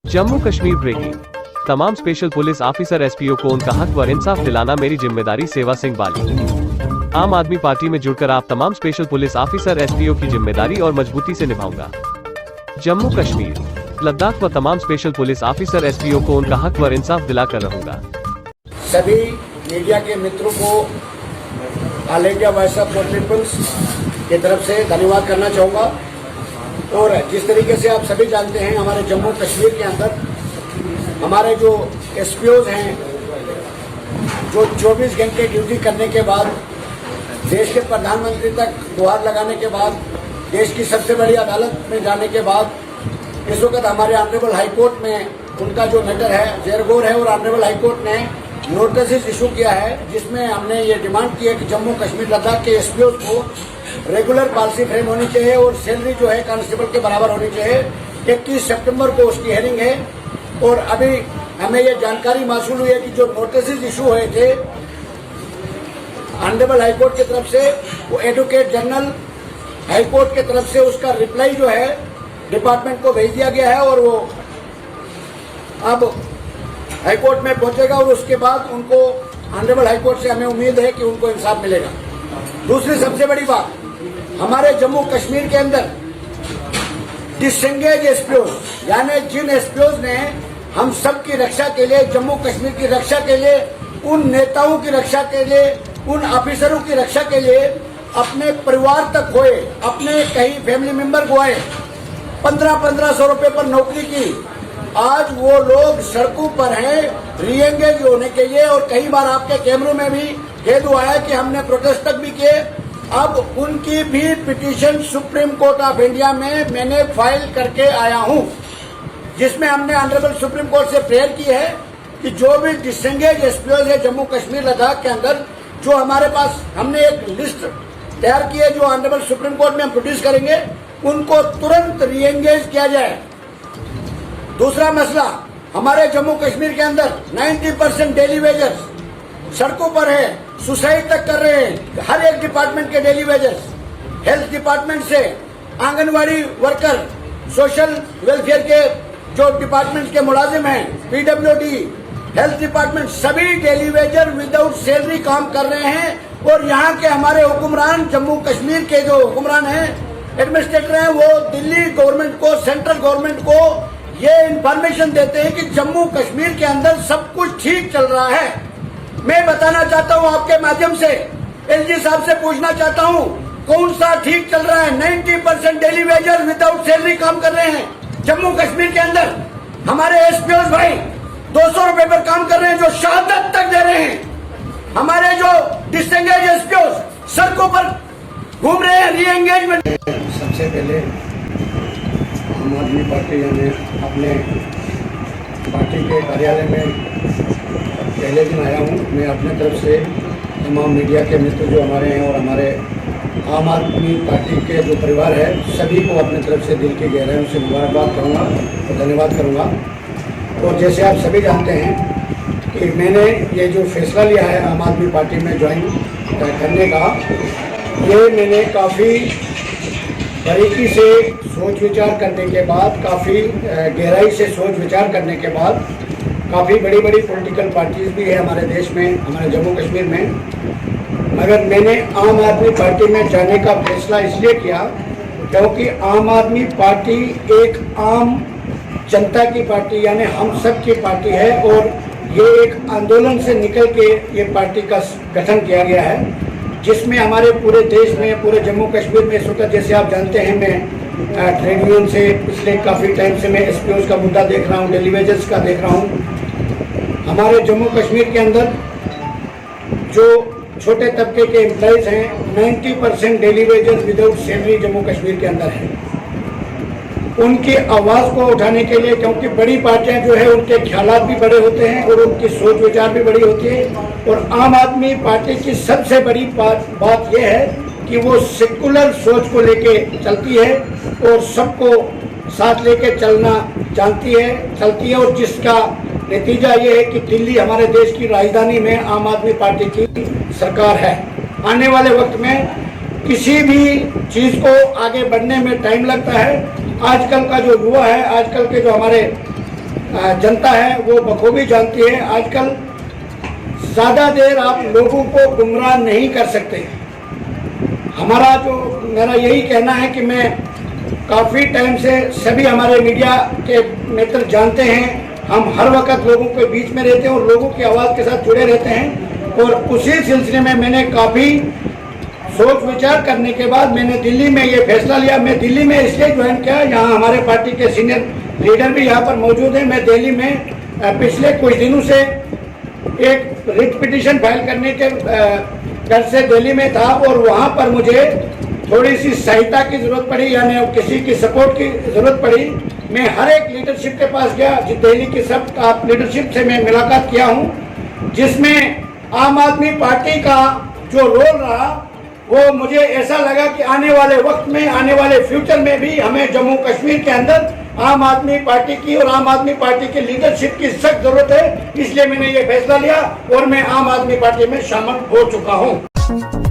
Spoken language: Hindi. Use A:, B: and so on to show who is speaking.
A: जम्मू कश्मीर ब्रेकिंग। तमाम स्पेशल पुलिस ऑफिसर एसपीओ को उनका हक व इंसाफ दिलाना मेरी जिम्मेदारी। सेवा सिंह बाली। आम आदमी पार्टी में जुड़कर आप तमाम स्पेशल पुलिस ऑफिसर एसपीओ की जिम्मेदारी और मजबूती से निभाऊंगा। जम्मू कश्मीर, लद्दाख व तमाम स्पेशल पुलिस ऑफिसर एसपीओ को उनका हक व इंसाफ दिलाकर रहूंगा।
B: सभी मीडिया के मित्रों को All India Voice of Peoples की तरफ से धन्यवाद करना चाहूँगा। और जिस तरीके से आप सभी जानते हैं, हमारे जम्मू कश्मीर के अंदर हमारे जो एसपीओज हैं, जो 24 घंटे ड्यूटी करने के बाद देश के प्रधानमंत्री तक गुहार लगाने के बाद, देश की सबसे बड़ी अदालत में जाने के बाद, इस वक्त हमारे ऑनरेबल हाईकोर्ट में उनका जो मैटर है जेरगोर है, और ऑनरेबल हाईकोर्ट ने नोटिस इशू किया है, जिसमें हमने ये डिमांड की है कि जम्मू कश्मीर लद्दाख के एसपीओ को रेगुलर पॉलिसी फ्रेम होनी चाहिए और सैलरी जो है कांस्टेबल के बराबर होनी चाहिए। 21 सितंबर को उसकी हेयरिंग है। और अभी हमें ये जानकारी मासूल हुई है कि जो नोटिस इशू हुए थे ऑनरेबल हाईकोर्ट की तरफ से, वो एडवोकेट जनरल हाईकोर्ट की तरफ से उसका रिप्लाई जो है डिपार्टमेंट को भेज दिया गया है, और वो अब हाईकोर्ट में पहुंचेगा और उसके बाद उनको ऑनरेबल हाईकोर्ट से हमें उम्मीद है कि उनको इंसाफ मिलेगा। दूसरी सबसे बड़ी बात, हमारे जम्मू कश्मीर के अंदर डिसएंगेज एसपीओ, यानी जिन एसपीओ ने हम सब की रक्षा के लिए, जम्मू कश्मीर की रक्षा के लिए, उन नेताओं की रक्षा के लिए, उन ऑफिसरों की रक्षा के लिए अपने परिवार तक खोए, अपने कई फैमिली मेंबर खोए, 1500 रुपए पर नौकरी की, आज वो लोग सड़कों पर हैं रीएंगेज होने के लिए। और कई बार आपके कैमरों में भी खेद हुआ है कि हमने प्रोटेस्ट तक भी किए। अब उनकी भी petition supreme court of India में मैंने फाइल करके आया हूं, जिसमें हमने ऑनरेबल सुप्रीम कोर्ट से प्रेयर की है कि जो भी डिसएंगेज एसपीओ है जम्मू कश्मीर लद्दाख के अंदर, जो हमारे पास हमने एक लिस्ट तैयार की है जो ऑनरेबल सुप्रीम कोर्ट में हम प्रोड्यूस करेंगे, उनको तुरंत रीएंगेज किया जाए। दूसरा मसला, हमारे जम्मू कश्मीर के अंदर 90% डेली वेजर्स सड़कों पर है, सुसाइड तक कर रहे हैं। हर एक डिपार्टमेंट के डेली वेजर्स, हेल्थ डिपार्टमेंट से आंगनवाड़ी वर्कर, सोशल वेलफेयर के जो डिपार्टमेंट के मुलाजिम हैं, पीडब्ल्यूडी, हेल्थ डिपार्टमेंट, सभी डेली वेजर विदाउट सैलरी काम कर रहे हैं। और यहाँ के हमारे हुक्मरान, जम्मू कश्मीर के जो हुक्मरान हैं, एडमिनिस्ट्रेटर हैं, वो दिल्ली गवर्नमेंट को, सेंट्रल गवर्नमेंट को ये इन्फॉर्मेशन देते हैं कि जम्मू कश्मीर के अंदर सब कुछ ठीक चल रहा है। मैं बताना चाहता हूं आपके माध्यम से, एलजी साहब से पूछना चाहता हूं, कौन सा ठीक चल रहा है? 90% डेली वेजर विदाउट सैलरी काम कर रहे हैं जम्मू कश्मीर के अंदर। हमारे एसपीओ भाई 200 रुपए पर काम कर रहे हैं, जो शहादत तक दे रहे हैं। हमारे जो डिसएंगेज एसपीओ सड़कों पर घूम रहे हैं रीएंगेजमेंट। सबसे पहले आम आदमी पार्टी ने अपने पार्टी के कार्यालय में पहले दिन आया हूँ। मैं अपने तरफ से तमाम मीडिया के मित्र जो हमारे हैं और हमारे आम आदमी पार्टी के जो परिवार है, सभी को अपने तरफ से दिल की गहराइयों से मुबारकबाद करूँगा और धन्यवाद करूँगा। और जैसे आप सभी जानते हैं कि मैंने ये जो फैसला लिया है आम आदमी पार्टी में ज्वाइन करने का, ये मैंने काफ़ी बारीकी से सोच विचार करने के बाद, काफ़ी गहराई से सोच विचार करने के बाद, काफ़ी बड़ी बड़ी पॉलिटिकल पार्टीज भी है हमारे देश में, हमारे जम्मू कश्मीर में, मगर मैंने आम आदमी पार्टी में जाने का फैसला इसलिए किया क्योंकि आम आदमी पार्टी एक आम जनता की पार्टी, यानी हम सब की पार्टी है। और ये एक आंदोलन से निकल के ये पार्टी का गठन किया गया है, जिसमें हमारे पूरे देश में, पूरे जम्मू कश्मीर में इस वक्त, जैसे आप जानते हैं, मैं ट्रेड यूनियन से पिछले काफ़ी टाइम से मैं एसपीओ का मुद्दा देख रहा हूँ, डेली वेजेस का देख रहा हूँ। हमारे जम्मू कश्मीर के अंदर जो छोटे तबके के एम्प्लॉयज़ हैं, 90% daily wages without salary Jammu Kashmir के अंदर है। उनकी आवाज़ को उठाने के लिए, क्योंकि बड़ी पार्टियां जो है उनके ख्यालात भी बड़े होते हैं और उनकी सोच विचार भी बड़ी होती है। और आम आदमी पार्टी की सबसे बड़ी बात यह है कि वो सेकुलर सोच को लेके चलती है और सबको साथ लेके चलना जानती है, चलती है। और जिसका नतीजा ये है कि दिल्ली हमारे देश की राजधानी में आम आदमी पार्टी की सरकार है। आने वाले वक्त में किसी भी चीज़ को आगे बढ़ने में टाइम लगता है, आजकल का जो युवा है, आजकल के जो हमारे जनता है वो बखूबी जानती है। आजकल ज़्यादा देर आप लोगों को गुमराह नहीं कर सकते। मेरा यही कहना है कि मैं काफ़ी टाइम से, सभी हमारे मीडिया के मित्र जानते हैं, हम हर वक्त लोगों के बीच में रहते हैं और लोगों की आवाज़ के साथ जुड़े रहते हैं। और उसी सिलसिले में मैंने काफ़ी सोच विचार करने के बाद मैंने दिल्ली में ये फैसला लिया। मैं दिल्ली में इसलिए ज्वाइन किया, यहाँ हमारे पार्टी के सीनियर लीडर भी यहाँ पर मौजूद हैं। मैं दिल्ली में पिछले कुछ दिनों से एक रिट पिटीशन फाइल करने के घर से दिल्ली में था और वहाँ पर मुझे थोड़ी सी सहायता की ज़रूरत पड़ी, यानी किसी की सपोर्ट की ज़रूरत पड़ी। मैं हर एक लीडरशिप के पास गया, दिल्ली की सब टॉप लीडरशिप से मैं मुलाकात किया हूँ, जिसमें आम आदमी पार्टी का जो रोल रहा वो मुझे ऐसा लगा कि आने वाले वक्त में, आने वाले फ्यूचर में भी हमें जम्मू कश्मीर के अंदर आम आदमी पार्टी की और आम आदमी पार्टी की लीडरशिप की सख्त जरूरत है। इसलिए मैंने ये फैसला लिया और मैं आम आदमी पार्टी में शामिल हो चुका हूँ।